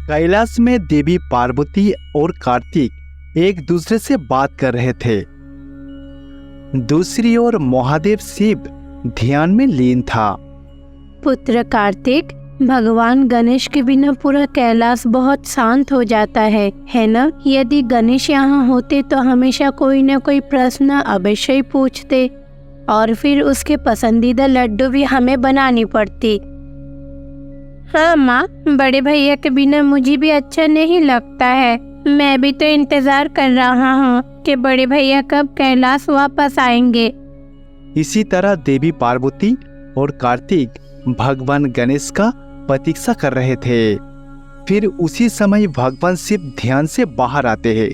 कैलाश में देवी पार्वती और कार्तिक एक दूसरे से बात कर रहे थे। दूसरी ओर महादेव शिव ध्यान में लीन था। पुत्र कार्तिक, भगवान गणेश के बिना पूरा कैलाश बहुत शांत हो जाता है ना? यदि गणेश यहाँ होते तो हमेशा कोई न कोई प्रश्न अवश्य ही पूछते और फिर उसके पसंदीदा लड्डू भी हमें बनानी पड़ती। हाँ माँ, बड़े भैया के बिना मुझे भी अच्छा नहीं लगता है। मैं भी तो इंतजार कर रहा हूँ कि बड़े भैया कब कैलाश वापस आएंगे। इसी तरह देवी पार्वती और कार्तिक भगवान गणेश का प्रतीक्षा कर रहे थे। फिर उसी समय भगवान शिव ध्यान से बाहर आते हैं।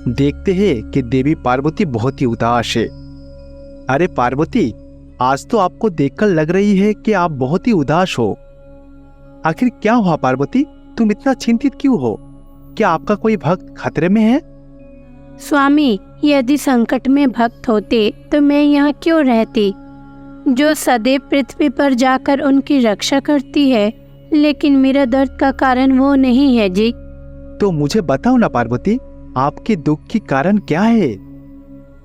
देखते हैं कि देवी पार्वती बहुत ही उदास है। अरे पार्वती, आज तो आपको देखकर लग रही है कि आप बहुत ही उदास हो। आखिर क्या हुआ पार्वती, तुम इतना चिंतित क्यों हो? क्या आपका कोई भक्त खतरे में है? स्वामी, यदि संकट में भक्त होते तो मैं यहाँ क्यों रहती, जो सदैव पृथ्वी पर जाकर उनकी रक्षा करती है। लेकिन मेरा दर्द का कारण वो नहीं है जी। तो मुझे बताओ ना पार्वती, आपके दुख की कारण क्या है?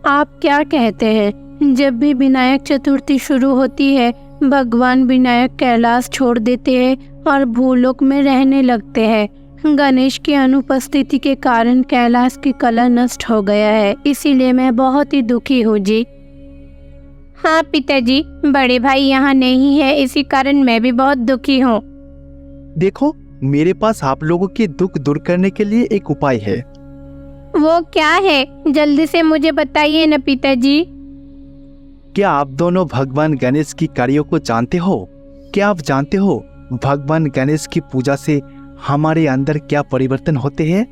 आप क्या कहते हैं? जब भी विनायक चतुर्थी शुरू होती है, भगवान विनायक कैलाश छोड़ देते हैं और भूलोक में रहने लगते हैं। गणेश की अनुपस्थिति के कारण कैलाश की कला नष्ट हो गया है, इसीलिए मैं बहुत ही दुखी हूँ जी। हाँ पिताजी, बड़े भाई यहाँ नहीं है, इसी कारण मैं भी बहुत दुखी हूँ। देखो, मेरे पास आप लोगों के दुख दूर करने के लिए एक उपाय है। वो क्या है? जल्दी से मुझे बताइए ना पिताजी। क्या आप दोनों भगवान गणेश की कार्यों को जानते हो? क्या आप जानते हो भगवान गणेश की पूजा से हमारे अंदर क्या परिवर्तन होते हैं?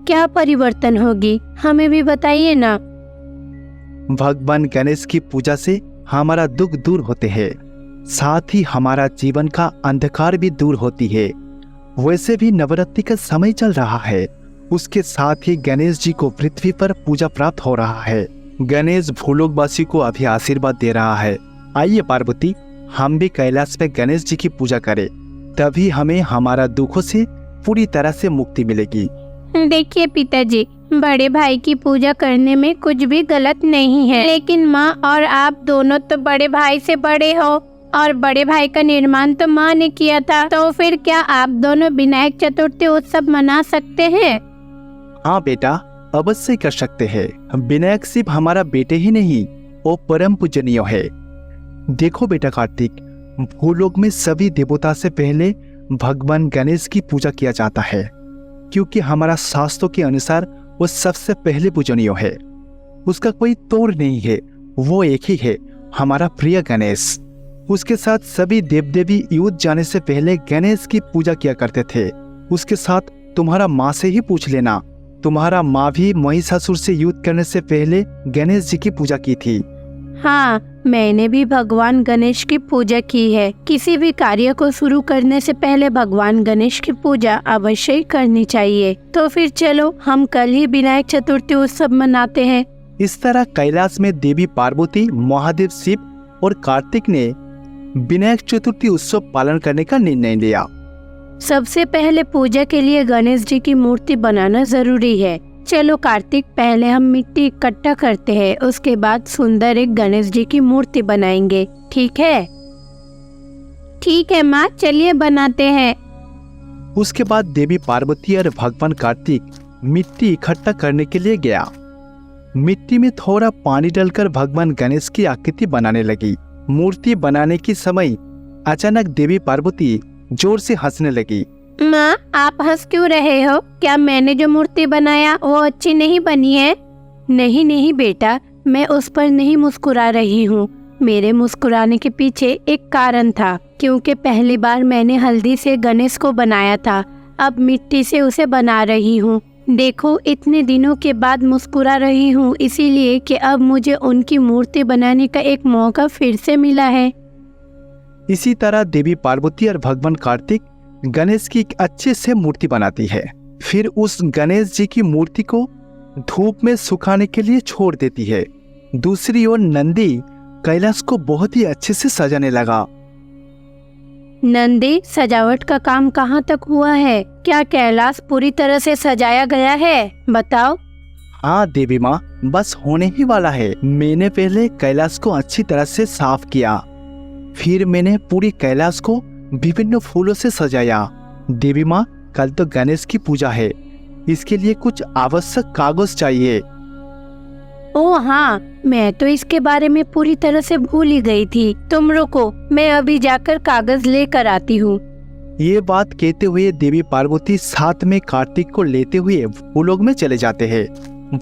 क्या परिवर्तन होगी, हमें भी बताइए ना। भगवान गणेश की पूजा से हमारा दुख दूर होते हैं, साथ ही हमारा जीवन का अंधकार भी दूर होती है। वैसे भी नवरात्रि का समय चल रहा है, उसके साथ ही गणेश जी को पृथ्वी पर पूजा प्राप्त हो रहा है। गणेश भूलोकवासी को अभी आशीर्वाद दे रहा है। आइए पार्वती, हम भी कैलाश में गणेश जी की पूजा करें, तभी हमें हमारा दुखों से पूरी तरह से मुक्ति मिलेगी। देखिए पिताजी, बड़े भाई की पूजा करने में कुछ भी गलत नहीं है, लेकिन माँ और आप दोनों तो बड़े भाई से बड़े हो और बड़े भाई का निर्माण तो माँ ने किया था, तो फिर क्या आप दोनों विनायक चतुर्थी उत्सव मना सकते हैं? हाँ बेटा, अवश्य कर सकते हैं। विनायक सिर्फ हमारा बेटे ही नहीं, वो परम पूजनीय है। देखो बेटा कार्तिक, भूलोक में सभी देवता से पहले भगवान गणेश की पूजा किया जाता है, क्योंकि हमारा शास्त्रों के अनुसार वो सबसे पहले पूजनीय है। उसका कोई तोड़ नहीं है, वो एक ही है, हमारा प्रिय गणेश। उसके साथ सभी देव देवी युद्ध जाने से पहले गणेश की पूजा किया करते थे। उसके साथ तुम्हारा माँ से ही पूछ लेना, तुम्हारा माँ भी महिषासुर से युद्ध करने से पहले गणेश जी की पूजा की थी। हाँ, मैंने भी भगवान गणेश की पूजा की है। किसी भी कार्य को शुरू करने से पहले भगवान गणेश की पूजा अवश्य ही करनी चाहिए। तो फिर चलो हम कल ही विनायक चतुर्थी उत्सव मनाते हैं। इस तरह कैलाश में देवी पार्वती, महादेव शिव और कार्तिक ने विनायक चतुर्थी उत्सव पालन करने का निर्णय लिया। सबसे पहले पूजा के लिए गणेश जी की मूर्ति बनाना जरूरी है। चलो कार्तिक, पहले हम मिट्टी इकट्ठा करते हैं, उसके बाद सुंदर एक गणेश जी की मूर्ति बनाएंगे, ठीक है? ठीक है माँ, चलिए बनाते हैं। उसके बाद देवी पार्वती और भगवान कार्तिक मिट्टी इकट्ठा करने के लिए गया। मिट्टी में थोड़ा पानी डालकर भगवान गणेश की आकृति बनाने लगी। मूर्ति बनाने के समय अचानक देवी पार्वती जोर से हंसने लगी। माँ, आप हंस क्यों रहे हो? क्या मैंने जो मूर्ति बनाया वो अच्छी नहीं बनी है? नहीं नहीं बेटा, मैं उस पर नहीं मुस्कुरा रही हूँ। मेरे मुस्कुराने के पीछे एक कारण था, क्योंकि पहली बार मैंने हल्दी से गणेश को बनाया था, अब मिट्टी से उसे बना रही हूँ। देखो, इतने दिनों के बाद मुस्कुरा रही हूँ इसीलिए कि अब मुझे उनकी मूर्ति बनाने का एक मौका फिर से मिला है। इसी तरह देवी पार्वती और भगवान कार्तिक गणेश की एक अच्छे से मूर्ति बनाती है। फिर उस गणेश जी की मूर्ति को धूप में सुखाने के लिए छोड़ देती है। दूसरी ओर नंदी कैलाश को बहुत ही अच्छे से सजाने लगा। नंदी, सजावट का काम कहाँ तक हुआ है? क्या कैलाश पूरी तरह से सजाया गया है? बताओ। हाँ देवी माँ, बस होने ही वाला है। मैंने पहले कैलाश को अच्छी तरह से साफ किया, फिर मैंने पूरी कैलाश को विभिन्न फूलों से सजाया। देवी माँ, कल तो गणेश की पूजा है, इसके लिए कुछ आवश्यक कागज चाहिए। ओह हाँ, मैं तो इसके बारे में पूरी तरह से भूल ही गई थी। तुम रुको, मैं अभी जाकर कागज लेकर आती हूँ। ये बात कहते हुए देवी पार्वती साथ में कार्तिक को लेते हुए भूलोक में चले जाते हैं।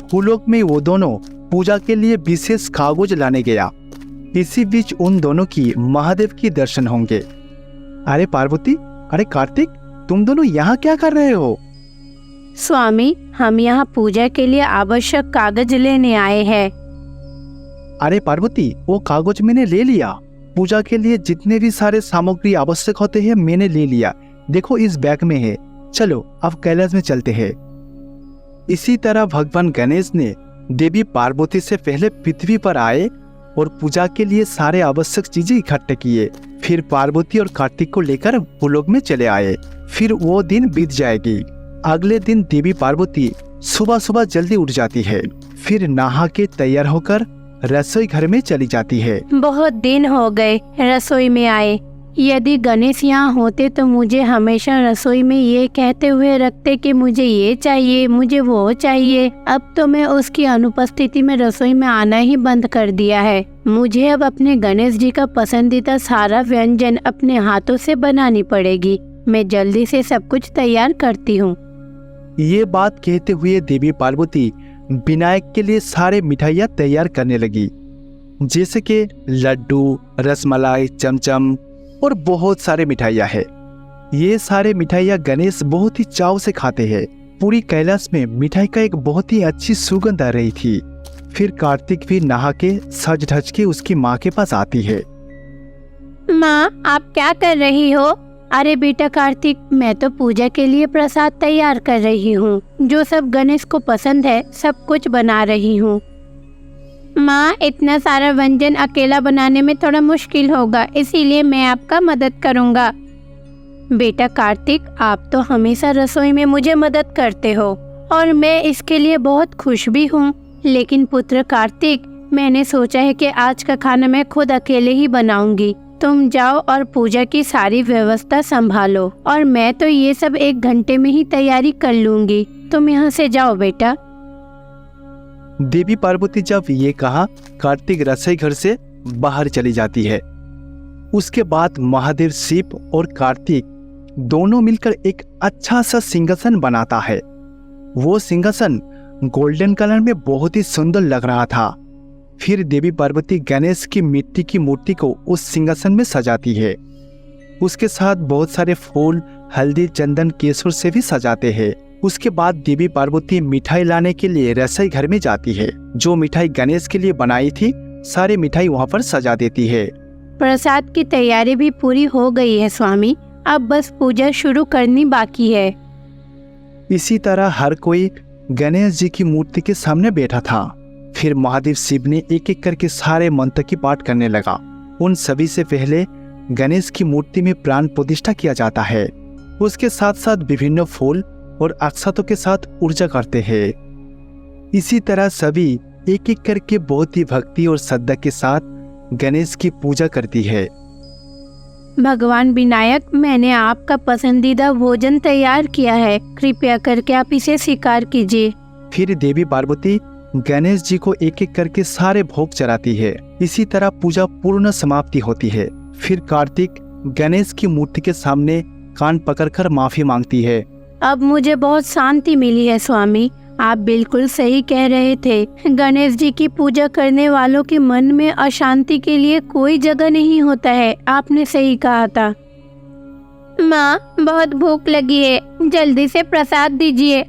भूलोक में वो दोनों पूजा के लिए विशेष कागज लाने गया। इसी बीच उन दोनों की महादेव की दर्शन होंगे। अरे पार्वती, अरे कार्तिक, तुम दोनों यहाँ क्या कर रहे हो? स्वामी, हम यहाँ पूजा के लिए आवश्यक कागज लेने आए हैं। अरे पार्वती, वो कागज मैंने ले लिया। पूजा के लिए जितने भी सारे सामग्री आवश्यक होते हैं मैंने ले लिया। देखो इस बैग में है। चलो अब कैलाश में चलते हैं। इसी तरह भगवान गणेश ने देवी पार्वती से पहले पृथ्वी पर आए और पूजा के लिए सारे आवश्यक चीजें इकट्ठे किए। फिर पार्वती और कार्तिक को लेकर भूलोक में चले आए। फिर वो दिन बीत जाएगी। अगले दिन देवी पार्वती सुबह सुबह जल्दी उठ जाती है। फिर नहा के तैयार होकर रसोई घर में चली जाती है। बहुत दिन हो गए रसोई में आए। यदि गणेश यहाँ होते तो मुझे हमेशा रसोई में ये कहते हुए रखते कि मुझे ये चाहिए, मुझे वो चाहिए। अब तो मैं उसकी अनुपस्थिति में रसोई में आना ही बंद कर दिया है। मुझे अब अपने गणेश जी का पसंदीदा सारा व्यंजन अपने हाथों से बनानी पड़ेगी। मैं जल्दी से सब कुछ तैयार करती हूँ। ये बात कहते हुए देवी पार्वती विनायक के लिए सारे मिठाइयाँ तैयार करने लगी, जैसे कि लड्डू, रसमलाई, चमचम और बहुत सारे मिठाइयाँ हैं। ये सारे मिठाइयाँ गणेश बहुत ही चाव से खाते हैं। पूरी कैलाश में मिठाई का एक बहुत ही अच्छी सुगंध आ रही थी। फिर कार्तिक भी नहा के सज धज के उसकी माँ के पास आती है। माँ, आप क्या कर रही हो? अरे बेटा कार्तिक, मैं तो पूजा के लिए प्रसाद तैयार कर रही हूँ। जो सब गणेश को पसंद है सब कुछ बना रही हूँ। माँ, इतना सारा व्यंजन अकेला बनाने में थोड़ा मुश्किल होगा, इसीलिए मैं आपका मदद करूँगा। बेटा कार्तिक, आप तो हमेशा रसोई में मुझे मदद करते हो और मैं इसके लिए बहुत खुश भी हूँ। लेकिन पुत्र कार्तिक, मैंने सोचा है कि आज का खाना मैं खुद अकेले ही बनाऊंगी। तुम जाओ और पूजा की सारी व्यवस्था संभालो और मैं तो ये सब 1 घंटे में ही तैयारी कर लूंगी। तुम यहाँ से जाओ बेटा। देवी पार्वती जब ये कहा, कार्तिक रसोई घर से बाहर चली जाती है। उसके बाद महादेव शिव और कार्तिक दोनों मिलकर एक अच्छा सा सिंहासन बनाता है। वो सिंहासन गोल्डन कलर में बहुत ही सुंदर लग रहा था। फिर देवी पार्वती गणेश की मिट्टी की मूर्ति को उस सिंहासन में सजाती है। उसके साथ बहुत सारे फूल, हल्दी, चंदन, केसर से भी सजाते हैं। उसके बाद देवी पार्वती मिठाई लाने के लिए रसोई घर में जाती है। जो मिठाई गणेश के लिए बनाई थी सारी मिठाई वहाँ पर सजा देती है। प्रसाद की तैयारी भी पूरी हो गई है स्वामी, अब बस पूजा शुरू करनी बाकी है। इसी तरह हर कोई गणेश जी की मूर्ति के सामने बैठा था। फिर महादेव शिव ने एक एक करके सारे मंत्र की पाठ करने लगा। उन सभी से पहले गणेश की मूर्ति में प्राण प्रतिष्ठा किया जाता है। उसके साथ साथ विभिन्न फूल और अक्षतों के साथ ऊर्जा करते हैं। इसी तरह सभी एक एक करके बहुत ही भक्ति और श्रद्धा के साथ गणेश की पूजा करती है। भगवान विनायक, मैंने आपका पसंदीदा भोजन तैयार किया है, कृपया करके आप इसे स्वीकार कीजिए। फिर देवी पार्वती गणेश जी को एक एक करके सारे भोग चढ़ाती है। इसी तरह पूजा पूर्ण समाप्ति होती है। फिर कार्तिक गणेश की मूर्ति के सामने कान पकड़कर माफी मांगती है। अब मुझे बहुत शांति मिली है स्वामी, आप बिल्कुल सही कह रहे थे। गणेश जी की पूजा करने वालों के मन में अशांति के लिए कोई जगह नहीं होता है, आपने सही कहा था। माँ, बहुत भूख लगी है, जल्दी से प्रसाद दीजिए।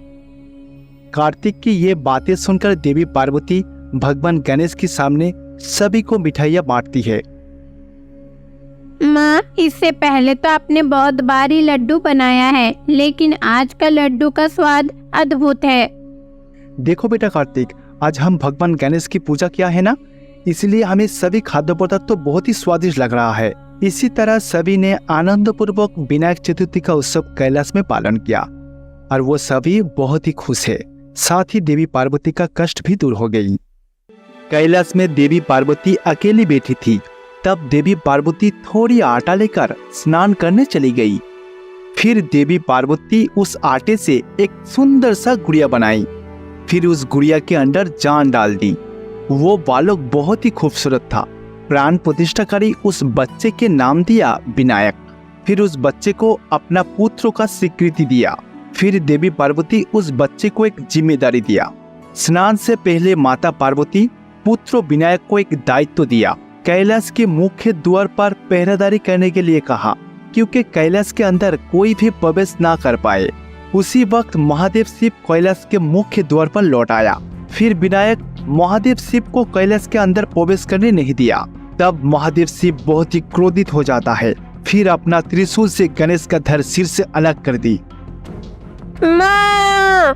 कार्तिक की ये बातें सुनकर देवी पार्वती भगवान गणेश के सामने सभी को मिठाइयाँ बांटती है। माँ, इससे पहले तो आपने बहुत बार ही लड्डू बनाया है, लेकिन आज का लड्डू का स्वाद अद्भुत है। देखो बेटा कार्तिक, आज हम भगवान गणेश की पूजा किया है ना, इसलिए हमें सभी खाद्य पदार्थ तो बहुत ही स्वादिष्ट लग रहा है। इसी तरह सभी ने आनंद पूर्वक विनायक चतुर्थी का उत्सव कैलाश में पालन किया और वो सभी बहुत ही खुश है। साथ ही देवी पार्वती का कष्ट भी दूर हो गई। कैलाश में देवी पार्वती अकेली बैठी थी। तब देवी पार्वती थोड़ी आटा लेकर स्नान करने चली गई। फिर देवी पार्वती उस आटे से एक सुंदर सा गुड़िया बनाई। फिर उस गुड़िया के अंदर जान डाल दी। वो बालक बहुत ही खूबसूरत था। प्राण प्रतिष्ठाकारी उस बच्चे के नाम दिया विनायक। फिर उस बच्चे को अपना पुत्र का स्वीकृति दिया। फिर देवी पार्वती उस बच्चे को एक जिम्मेदारी दिया। स्नान से पहले माता पार्वती पुत्र विनायक को एक दायित्व दिया। कैलाश के मुख्य द्वार पर पहरेदारी करने के लिए कहा, क्योंकि कैलाश के अंदर कोई भी प्रवेश ना कर पाए। उसी वक्त महादेव शिव कैलाश के मुख्य द्वार पर लौट आया। फिर विनायक महादेव शिव को कैलाश के अंदर प्रवेश करने नहीं दिया। तब महादेव शिव बहुत ही क्रोधित हो जाता है। फिर अपना त्रिशूल से गणेश का धड़ सिर से अलग कर दी। माँ!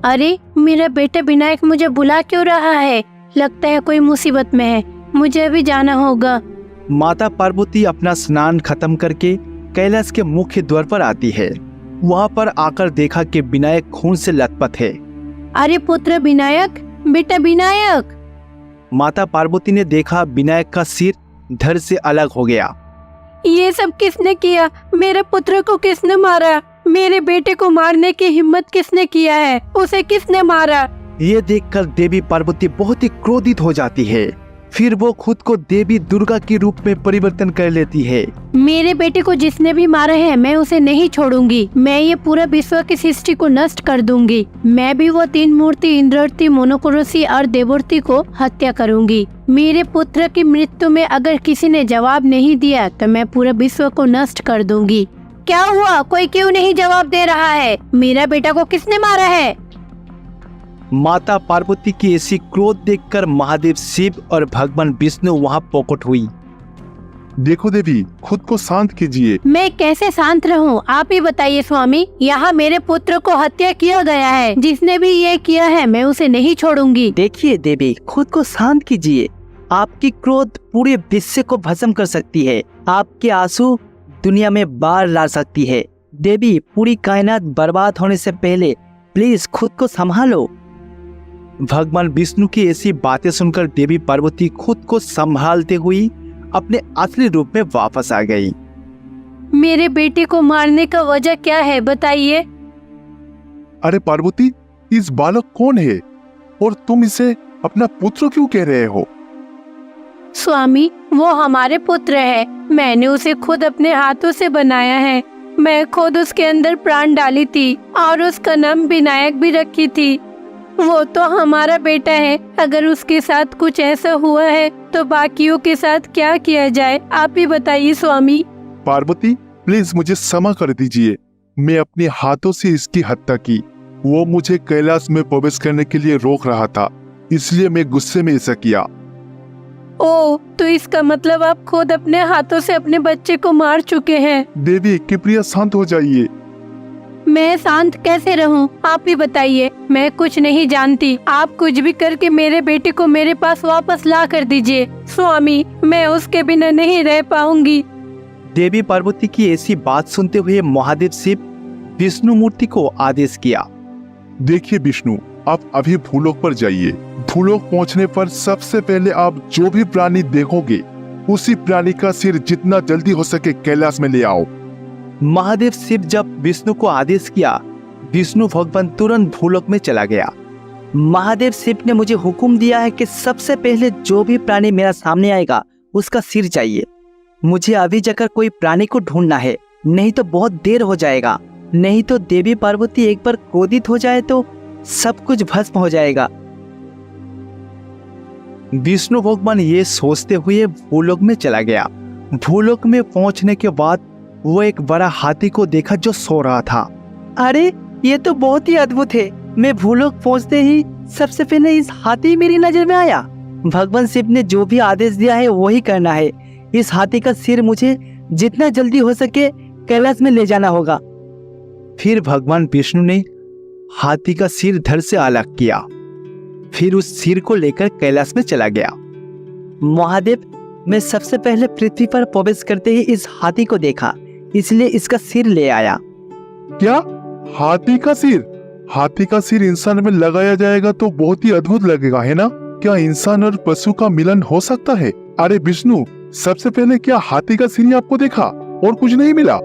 अरे मेरा बेटा विनायक मुझे बुला क्यों रहा है? लगता है कोई मुसीबत में है। मुझे अभी जाना होगा। माता पार्वती अपना स्नान खत्म करके कैलाश के मुख्य द्वार पर आती है। वहाँ पर आकर देखा कि विनायक खून से लथपथ है। अरे पुत्र विनायक, बेटा विनायक! माता पार्वती ने देखा विनायक का सिर धड़ से अलग हो गया। ये सब किसने किया? मेरे पुत्र को किसने मारा? मेरे बेटे को मारने की हिम्मत किसने किया है? उसे किसने मारा? ये देखकर देवी पार्वती बहुत ही क्रोधित हो जाती है। फिर वो खुद को देवी दुर्गा के रूप में परिवर्तन कर लेती है। मेरे बेटे को जिसने भी मारा है मैं उसे नहीं छोड़ूंगी। मैं ये पूरा विश्व की सृष्टि को नष्ट कर दूंगी। मैं भी वो 3 मूर्ति इंद्रवती, मोनोकोरोसी और देवूर्ति को हत्या करूंगी। मेरे पुत्र की मृत्यु में अगर किसी ने जवाब नहीं दिया तो मैं पूरा विश्व को नष्ट कर दूंगी। क्या हुआ? कोई क्यों नहीं जवाब दे रहा है? मेरा बेटा को किसने मारा है? माता पार्वती की ऐसी क्रोध देखकर महादेव शिव और भगवान विष्णु वहाँ प्रकट हुई। देखो देवी, खुद को शांत कीजिए। मैं कैसे शांत रहूं? आप ही बताइए स्वामी। यहाँ मेरे पुत्र को हत्या किया गया है। जिसने भी ये किया है मैं उसे नहीं छोड़ूंगी। देखिए देवी, खुद को शांत कीजिए। आपकी क्रोध पूरे विश्व को भस्म कर सकती है। आपके आंसू दुनिया में बाढ़ ला सकती है। देवी, पूरी कायनात बर्बाद होने से पहले प्लीज खुद को संभालो। भगवान विष्णु की ऐसी बातें सुनकर देवी पार्वती खुद को संभालते हुई अपने असली रूप में वापस आ गई। मेरे बेटे को मारने का वजह क्या है बताइए? अरे पार्वती, इस बालक कौन है और तुम इसे अपना पुत्र क्यों कह रहे हो? स्वामी, वो हमारे पुत्र है। मैंने उसे खुद अपने हाथों से बनाया है। मैं खुद उसके अंदर प्राण डाली थी और उसका नाम विनायक भी रखी थी। वो तो हमारा बेटा है। अगर उसके साथ कुछ ऐसा हुआ है तो बाकियों के साथ क्या किया जाए? आप ही बताइए स्वामी। पार्वती, प्लीज मुझे क्षमा कर दीजिए। मैं अपने हाथों से इसकी हत्या की। वो मुझे कैलाश में प्रवेश करने के लिए रोक रहा था, इसलिए मैं गुस्से में ऐसा किया। ओ, तो इसका मतलब आप खुद अपने हाथों से अपने बच्चे को मार चुके हैं। देवी, कृपया शांत हो जाइए। मैं शांत कैसे रहूं? आप ही बताइए। मैं कुछ नहीं जानती। आप कुछ भी करके मेरे बेटे को मेरे पास वापस ला कर दीजिए। स्वामी, मैं उसके बिना नहीं रह पाऊंगी। देवी पार्वती की ऐसी बात सुनते हुए महादेव शिव विष्णु मूर्ति को आदेश किया। देखिए विष्णु, आप अभी भूलोक पर जाइए। भूलोक पहुंचने पर सबसे पहले आप जो भी प्राणी देखोगे उसी प्राणी का सिर जितना जल्दी हो सके कैलाश में ले आओ। महादेव शिव जब विष्णु को आदेश किया, विष्णु भगवान तुरंत भूलोक में चला गया। महादेव शिव ने मुझे हुक्म दिया है कि सबसे पहले जो भी प्राणी मेरा सामने आएगा उसका सिर चाहिए। मुझे अभी जाकर कोई प्राणी को ढूंढना है, नहीं तो बहुत देर हो जाएगा। नहीं तो देवी पार्वती एक बार क्रोधित हो जाए तो सब कुछ भस्म हो जाएगा। विष्णु भगवान ये सोचते हुए भूलोक में चला गया। भूलोक में पहुंचने के बाद वो एक बड़ा हाथी को देखा जो सो रहा था। अरे ये तो बहुत ही अद्भुत है। मैं भूलोक पहुंचते ही सबसे पहले इस हाथी मेरी नजर में आया। भगवान शिव ने जो भी आदेश दिया है वही करना है। इस हाथी का सिर मुझे जितना जल्दी हो सके कैलाश में ले जाना होगा। फिर भगवान विष्णु ने हाथी का सिर धड़ से अलग किया। फिर उस सिर को लेकर कैलाश में चला गया। महादेव, मैं सबसे पहले पृथ्वी पर प्रवेश करते ही इस हाथी को देखा, इसलिए इसका सिर ले आया। क्या? हाथी का सिर? हाथी का सिर इंसान में लगाया जाएगा तो बहुत ही अद्भुत लगेगा, है ना? क्या इंसान और पशु का मिलन हो सकता है? अरे विष्णु, सबसे पहले क्या हाथी का सिर ही आपको देखा और कुछ नहीं मिला?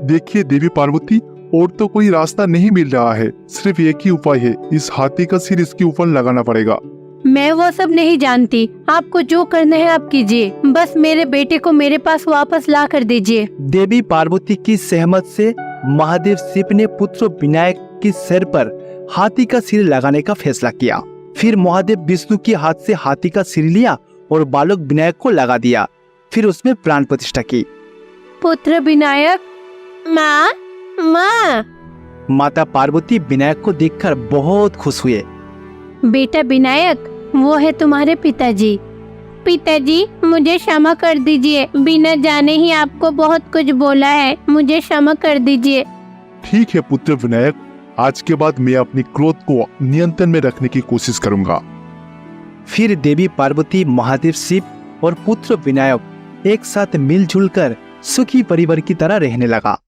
देखिए देवी पार्वती, और तो कोई रास्ता नहीं मिल रहा है, सिर्फ एक ही उपाय है, इस हाथी का सिर इसके ऊपर लगाना पड़ेगा। मैं वो सब नहीं जानती, आपको जो करना है आप कीजिए, बस मेरे बेटे को मेरे पास वापस ला कर दीजिए। देवी पार्वती की सहमत से महादेव शिव ने पुत्र विनायक के सिर पर हाथी का सिर लगाने का फैसला किया। फिर महादेव विष्णु के हाथ से हाथी का सिर लिया और बालक विनायक को लगा दिया। फिर उसमें प्राण प्रतिष्ठा की। पुत्र विनायक, माँ माँ। माता पार्वती विनायक को देखकर बहुत खुश हुए। बेटा विनायक, वो है तुम्हारे पिताजी। पिताजी, मुझे क्षमा कर दीजिए, बिना जाने ही आपको बहुत कुछ बोला है, मुझे क्षमा कर दीजिए। ठीक है पुत्र विनायक, आज के बाद मैं अपनी क्रोध को नियंत्रण में रखने की कोशिश करूंगा। फिर देवी पार्वती, महादेव शिव और पुत्र विनायक एक साथ मिलजुल कर सुखी परिवार की तरह रहने लगा।